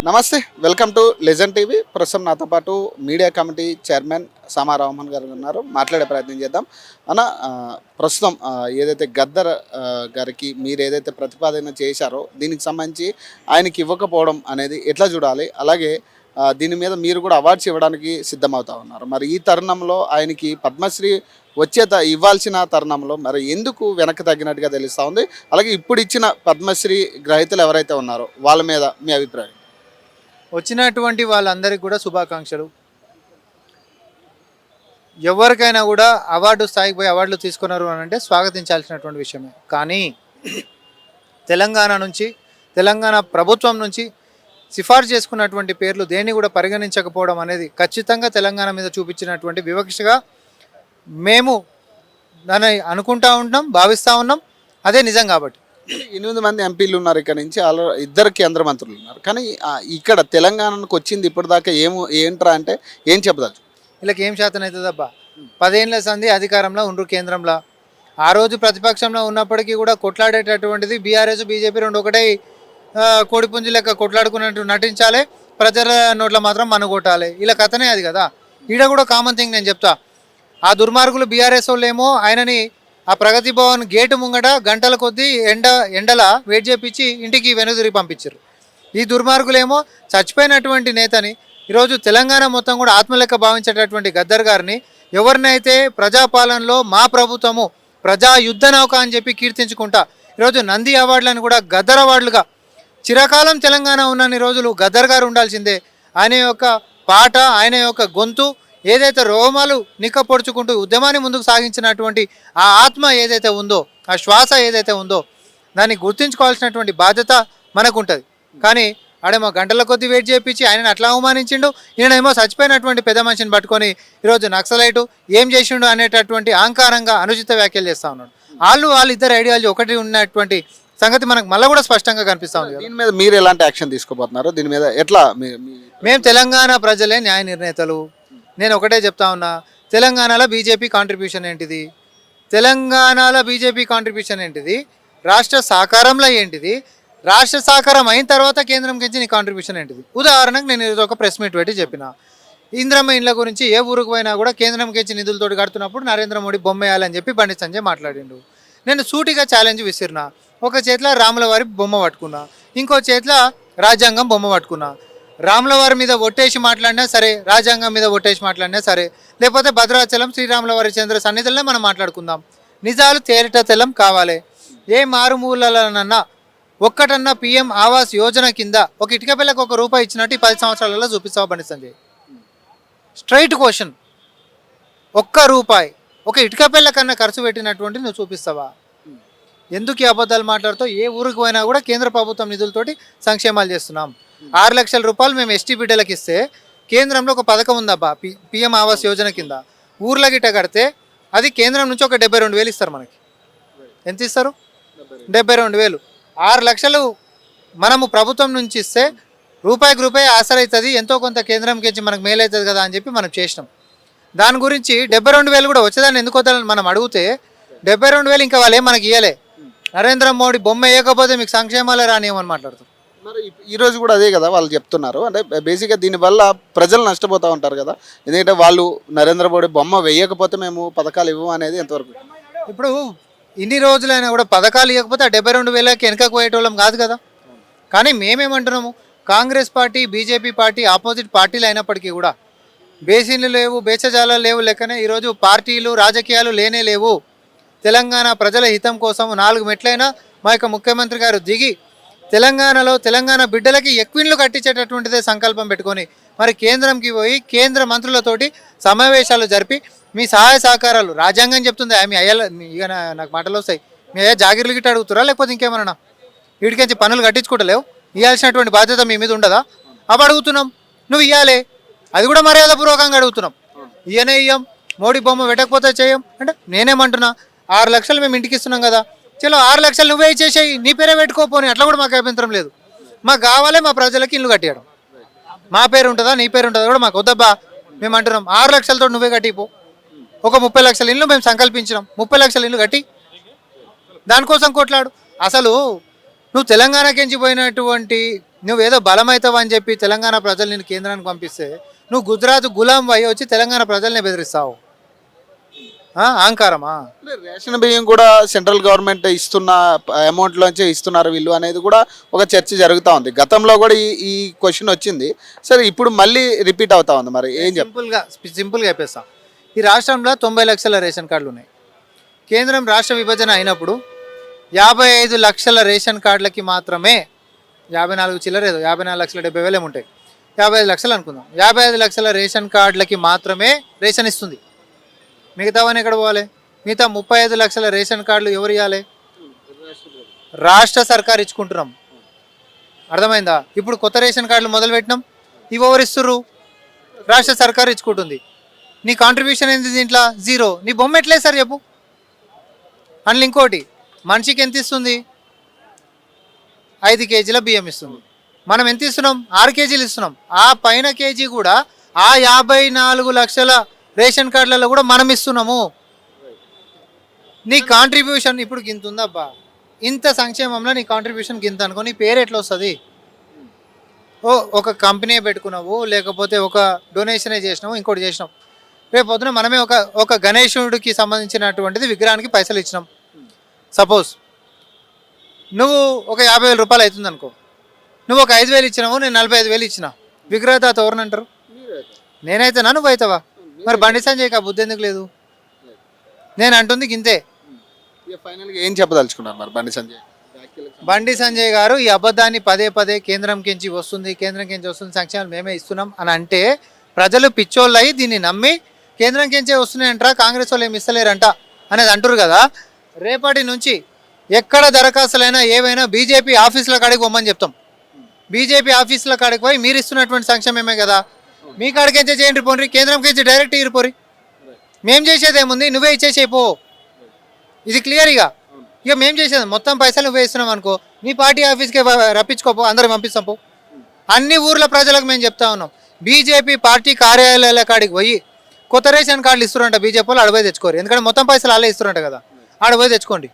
నమస్తే, welcome to legend TV. ప్రస్తుతం నాతో పాటు మీడియా కమిటీ చైర్మన్ సామా రామన్ గారు ఉన్నారు. మాట్లాడే ప్రయత్నం చేద్దాం. అన్న, ప్రస్తుతం ఏదైతే గద్దర్ గారికి మీరు ఏదైతే ప్రతిపాదన చేశారో దీనికి సంబంధించి ఆయనకి ఇవ్వకపోవడం అనేది ఎట్లా చూడాలి? అలాగే దీని మీద మీరు కూడా అవార్డ్స్ ఇవ్వడానికి సిద్ధమవుతా ఉన్నారు. మరి ఈ తరుణంలో ఆయనకి పద్మశ్రీ ఇవ్వాల్సిన తరుణంలో మరి ఎందుకు వెనక్కి తగ్గినట్టుగా తెలుస్తూ ఉంది? అలాగే ఇప్పుడు ఇచ్చిన పద్మశ్రీ గ్రహీతలు ఎవరైతే ఉన్నారో వాళ్ళ మీద మీ అభిప్రాయం? వచ్చినటువంటి వాళ్ళందరికీ కూడా శుభాకాంక్షలు. ఎవరికైనా కూడా అవార్డు స్థాయికి పోయి అవార్డులు తీసుకున్నారు అని అంటే స్వాగతించాల్సినటువంటి విషయమే. కానీ తెలంగాణ ప్రభుత్వం నుంచి సిఫార్సు చేసుకున్నటువంటి పేర్లు దేన్ని కూడా పరిగణించకపోవడం అనేది ఖచ్చితంగా తెలంగాణ మీద చూపించినటువంటి వివక్షగా మేము దాన్ని అనుకుంటా ఉన్నాం, భావిస్తూ ఉన్నాం. అదే నిజం. కాబట్టి 8 మంది ఎంపీలు ఉన్నారు ఇక్కడ నుంచి, 2 కేంద్ర మంత్రులు ఉన్నారు. కానీ ఇక్కడ తెలంగాణకు వచ్చింది ఇప్పటిదాకా ఏంట్రా అంటే ఏం చెప్పదచ్చు? వీళ్ళకి ఏం శాతం అవుతుందబ్బా? 10 ఏళ్ళ సంది అధికారంలో ఉండ్రు కేంద్రంలో. ఆ రోజు ప్రతిపక్షంలో ఉన్నప్పటికీ కూడా కొట్లాడేటటువంటిది బీఆర్ఎస్ బీజేపీ రెండు ఒకటే కోడిపుంజు లెక్క కొట్లాడుకున్నట్టు నటించాలి, ప్రజల నోట్ల మాత్రం మనుగొట్టాలి. ఇలా కథనే అది కదా. ఈడ కూడా కామన్ థింగ్ నేను చెప్తా. ఆ దుర్మార్గులు బీఆర్ఎస్ వాళ్ళు ఏమో ఆయనని ఆ ప్రగతి భవన్ గేటు ముంగట గంటల కొద్దీ ఎండల వెయిట్ చేపించి ఇంటికి వెనుదిరి పంపించారు. ఈ దుర్మార్గులేమో చచ్చిపోయినటువంటి నేతని ఈరోజు తెలంగాణ మొత్తం కూడా ఆత్మలెక్క భావించేటటువంటి గద్దర్ గారిని ఎవరినైతే ప్రజాపాలనలో మా ప్రభుత్వము ప్రజా యుద్ధ నౌక అని చెప్పి కీర్తించుకుంటా ఈరోజు నంది అవార్డులను కూడా గద్దర్ అవార్డులుగా చిరకాలం తెలంగాణ ఉన్నన్ని రోజులు గద్దర్ గారు ఉండాల్సిందే. ఆయన యొక్క పాట, ఆయన యొక్క గొంతు ఏదైతే రోమాలు నిక్కపొడుచుకుంటూ ఉద్యమాన్ని ముందుకు సాగించినటువంటి ఆ ఆత్మ ఏదైతే ఉందో, ఆ శ్వాస ఏదైతే ఉందో దాన్ని గుర్తించుకోవాల్సినటువంటి బాధ్యత మనకు ఉంటుంది. కానీ ఆడేమో గంటల కొద్దీ వెయిట్ చేయించి ఆయనను అట్లా అవమానించిండు. ఈయనేమో చచ్చిపోయినటువంటి పెద్ద మనిషిని పట్టుకొని ఈరోజు నక్సలైటు ఏం చేసిండు అనేటటువంటి అహంకారంగా అనుచిత వ్యాఖ్యలు చేస్తూ ఉన్నాడు. వాళ్ళిద్దరు ఐడియాలజీ ఒకటి ఉన్నటువంటి సంగతి మనకు మళ్ళీ కూడా స్పష్టంగా కనిపిస్తూ ఉంది. దీని మీద మీరు ఎలాంటి యాక్షన్ తీసుకోబోతున్నారు? దీని మీద ఎట్లా? మేము తెలంగాణ ప్రజలే న్యాయ నిర్ణేతలు. నేను ఒకటే చెప్తా ఉన్నా, తెలంగాణలో బీజేపీ కాంట్రిబ్యూషన్ ఏంటిది? తెలంగాణలో బీజేపీ కాంట్రిబ్యూషన్ ఏంటిది? రాష్ట్ర సహకారంలో ఏంటిది? రాష్ట్ర సహకారం అయిన తర్వాత కేంద్రం నుంచి నీ కాంట్రిబ్యూషన్ ఏంటిది? ఉదాహరణకు నేను ఈరోజు ఒక ప్రెస్ మీట్ పెట్టి చెప్పిన, ఇంద్రమ్మ ఇండ్ల గురించి ఏ ఊరికి పోయినా కూడా కేంద్రం నుంచి నిధులతోటి కడుతున్నప్పుడు నరేంద్ర మోడీ బొమ్మ వేయాలని చెప్పి బండి సంజయ్ మాట్లాడిండు. నేను సూటిగా ఛాలెంజ్ విసిరినా. ఒక చేతిలో రాములవారి బొమ్మ పట్టుకున్నా, ఇంకో చేతిలో రాజ్యాంగం బొమ్మ పట్టుకున్నా. రాములవారి మీద ఒట్టేసి మాట్లాడినా సరే, రాజ్యాంగం మీద ఒట్టేసి మాట్లాడినా సరే, లేకపోతే భద్రాచలం శ్రీరాములవారి చంద్ర సన్నిధులనే మనం మాట్లాడుకుందాం. నిజాలు తేలిట తెల్లం కావాలి. ఏ మారుమూలనన్నా ఒక్కటన్నా పిఎం ఆవాస్ యోజన కింద ఒక ఇటుక పిల్లకు ₹1 ఇచ్చినట్టు 10 సంవత్సరాలలో చూపిస్తావా బండి సంజయ్? Straight question. ₹1 ఒక ఇటుక పిల్ల కన్నా ఖర్చు పెట్టినటువంటి నువ్వు చూపిస్తావా? ఎందుకు ఈ అబద్ధాలు మాట్లాడుతావు? ఏ ఊరికి పోయినా కూడా కేంద్ర ప్రభుత్వం నిధులతోటి సంక్షేమాలు చేస్తున్నాం. 6 లక్షల రూపాయలు మేము ఎస్టీ బిడ్డలకు ఇస్తే కేంద్రంలో ఒక పథకం ఉందబ్బా, పిఎం ఆవాస్ యోజన కింద. ఊర్ల గిట్ట కడితే అది కేంద్రం నుంచి ఒక 72,000 ఇస్తారు. మనకి ఎంత ఇస్తారు? 72,000. 6 లక్షలు మనము ప్రభుత్వం నుంచి ఇస్తే రూపాయి ఆసరైతుంది, ఎంతో కొంత కేంద్రంకి మనకు మేలవుతుంది కదా అని చెప్పి మనం చేసినాం. దాని గురించి 72,000 కూడా వచ్చేదాన్ని ఎందుకు వద్దని మనం అడిగితే 72,000 ఇంకా వాళ్ళు ఏం మనకి ఇవ్వలే. నరేంద్ర మోడీ బొమ్మ వేయకపోతే మీకు సంక్షేమాలే రానియమని మాట్లాడుతారు. మరి ఈరోజు కూడా అదే కదా వాళ్ళు చెప్తున్నారు. అంటే బేసిక్గా దీనివల్ల ప్రజలు నష్టపోతూ ఉంటారు కదా. ఎందుకంటే వాళ్ళు నరేంద్ర మోడీ బొమ్మ వేయకపోతే మేము పథకాలు ఇవ్వము అనేది ఎంతవరకు? ఇప్పుడు ఇన్ని రోజులైనా కూడా పథకాలు ఇవ్వకపోతే ఆ 72,000కి వెనకకు పోయేటోళ్ళం కాదు కదా. కానీ మేమేమంటున్నాము, Congress party BJP party opposite పార్టీలు అయినప్పటికీ కూడా బేసిన్లు లేవు, బేచజాలాలు లేవు లెక్కనే ఈరోజు పార్టీలు రాజకీయాలు లేనే లేవు. తెలంగాణ ప్రజల హితం కోసం 4 మెట్లైనా మా యొక్క ముఖ్యమంత్రి గారు దిగి తెలంగాణలో తెలంగాణ బిడ్డలకి ఎక్కువలు కట్టించేటటువంటిదే సంకల్పం పెట్టుకొని మరి కేంద్రంకి పోయి కేంద్ర మంత్రులతోటి సమావేశాలు జరిపి మీ సహాయ సహకారాలు రాజ్యాంగం చెప్తుంది. మీ అయ్యాల ఇక నాకు మాటలు వస్తాయి, మీ అయ్యా జాగిర్లు గిట్ట అడుగుతురా లేకపోతే ఇంకేమన్నా వీటికించి పనులు కట్టించుకుంటలేవు, ఇవ్వాల్సినటువంటి బాధ్యత మీ మీద ఉండదా? అవి అడుగుతున్నాం, నువ్వు ఇవ్వాలి. అది కూడా మర్యాదపూర్వకంగా అడుగుతున్నాం. ఇయ్యనే ఇయ్యం, మోడీ బొమ్మ పెట్టకపోతే చేయం అంటే నేనేమంటున్నా, 6 లక్షలు మేము ఇంటికి ఇస్తున్నాం కదా, చలో 6 లక్షలు నువ్వే ఇచ్చేసేయి, నీ పేరే పెట్టుకోపోని, అట్లా కూడా మాకు అభ్యంతరం లేదు. మాకు కావాలి మా ప్రజలకి ఇల్లు కట్టియడం. మా పేరు ఉంటుందా నీ పేరు ఉంటుందా కూడా మాకు వద్దబ్బా. మేము అంటున్నాం 6 లక్షలతో నువ్వే కట్టిపో. ఒక 30 లక్షల ఇల్లు మేము సంకల్పించినాం, 30 లక్షల ఇల్లు కట్టి దానికోసం కొట్లాడు. అసలు నువ్వు తెలంగాణకించి పోయినటువంటి నువ్వేదో బలమవుతావు అని చెప్పి తెలంగాణ ప్రజలు నేను కేంద్రానికి పంపిస్తే నువ్వు గుజరాత్ గులాం అయ్యి వచ్చి తెలంగాణ ప్రజల్ని బెదిరిస్తావు. అహంకారమా? రేషన్ బియ్యం కూడా సెంట్రల్ గవర్నమెంట్ ఇస్తున్న అమౌంట్లోంచే ఇస్తున్నారు వీళ్ళు అనేది కూడా ఒక చర్చ జరుగుతూ ఉంది. గతంలో కూడా ఈ క్వశ్చన్ వచ్చింది. సరే ఇప్పుడు మళ్ళీ రిపీట్ అవుతా ఉంది. మరి ఏం సింపుల్గా చెప్పేస్తాం. ఈ రాష్ట్రంలో 90 లక్షల రేషన్ కార్డులు ఉన్నాయి. కేంద్రం రాష్ట్ర విభజన అయినప్పుడు 55 లక్షల రేషన్ కార్డులకి మాత్రమే 54 చిల్లరేదో 54 లక్షల 70,000 ఉంటాయి. 55 లక్షలు అనుకుందాం. 55 లక్షల రేషన్ కార్డులకి మాత్రమే రేషన్ ఇస్తుంది. మిగతావన్నీ ఎక్కడ పోవాలి? మిగతా 35 లక్షల రేషన్ కార్డులు ఎవరు ఇవ్వాలి? రాష్ట్ర సర్కార్ ఇచ్చుకుంటున్నాం. అర్థమైందా? ఇప్పుడు కొత్త రేషన్ కార్డులు మొదలు పెట్టినాం. ఇవి ఎవరు ఇస్తుర్రు? రాష్ట్ర సర్కార్ ఇచ్చుకుంటుంది. నీ కాంట్రిబ్యూషన్ ఏంటి దీంట్లో? 0. నీ బొమ్మ ఎట్లే సార్ చెప్పు. అందులో ఇంకోటి, మనిషికి ఎంత ఇస్తుంది? 5 కేజీల బియ్యం ఇస్తుంది. మనం ఎంత ఇస్తున్నాం? 6 కేజీలు ఇస్తున్నాం. ఆ పైన కేజీ కూడా ఆ 54 లక్షల రేషన్ కార్డులలో కూడా మనం ఇస్తున్నాము. నీ కాంట్రిబ్యూషన్ ఇప్పుడు గింత ఉందబ్బా, ఇంత సంక్షేమంలో నీ కాంట్రిబ్యూషన్ గింత అనుకో, నీ పేరు ఎట్లా వస్తుంది? ఒక కంపెనీ పెట్టుకున్నావు, లేకపోతే ఒక డొనేషనే చేసినావు, ఇంకోటి చేసినావు. రేపు పొద్దున మనమే ఒక గణేశుడికి సంబంధించినటువంటిది విగ్రహానికి పైసలు ఇచ్చినాం. సపోజ్ నువ్వు ఒక 50,000 రూపాయలు అవుతుంది అనుకో, నువ్వు ఒక 5,000 ఇచ్చినావు, నేను 45,000 ఇచ్చిన. విగ్రహదాత ఎవరిని అంటారు? నేనైతే నువ్వు అవుతావా? మరి బండి సంజయ్ కా బుద్ధి ఎందుకు లేదు? నేను అంటుంది గింతే. ఫైనల్గా ఏం చెప్పదలుచుకున్నారు మరి బండి సంజయ్ గారు ఈ అబద్ధాన్ని పదే కేంద్రం కించి వస్తుంది, కేంద్రం కించి వస్తుంది, సంక్షేమాలు మేమే ఇస్తున్నాం అని అంటే ప్రజలు పిచ్చోళ్ళు అయ్యి దీన్ని నమ్మి కేంద్రం కించే వస్తున్నాయంటారా, కాంగ్రెస్ వాళ్ళు ఏమి ఇస్తలేరంట అనేది అంటారు కదా. రేపటి నుంచి ఎక్కడ దరఖాస్తులైనా ఏవైనా బీజేపీ ఆఫీసుల కాడికి పోమని చెప్తాం. బీజేపీ ఆఫీసుల కాడికి పోయి మీరు ఇస్తున్నటువంటి సంక్షేమమే కదా, మీ కాడికించే చేయండి పోండి, కేంద్రం కించి డైరెక్ట్ ఇరిపోరి. మేం చేసేది ఏముంది, నువ్వే ఇచ్చేసేపో. ఇది క్లియర్. ఇక మేము చేసేది మొత్తం పైసలు నువ్వే ఇస్తున్నాం అనుకో, నీ పార్టీ ఆఫీస్కి రప్పించుకోపో, అందరికి పంపిస్తాం పో. అన్ని ఊర్ల ప్రజలకు మేము చెప్తా ఉన్నాం, బీజేపీ పార్టీ కార్యాలయాల కాడికి పోయి కొత్త రేషన్ కార్డులు ఇస్తున్నారంట బీజేపీ వాళ్ళు, ఆడపోయి తెచ్చుకోరు. ఎందుకంటే మొత్తం పైసలు అలా ఇస్తున్నారంట కదా, ఆడపోయి తెచ్చుకోండి.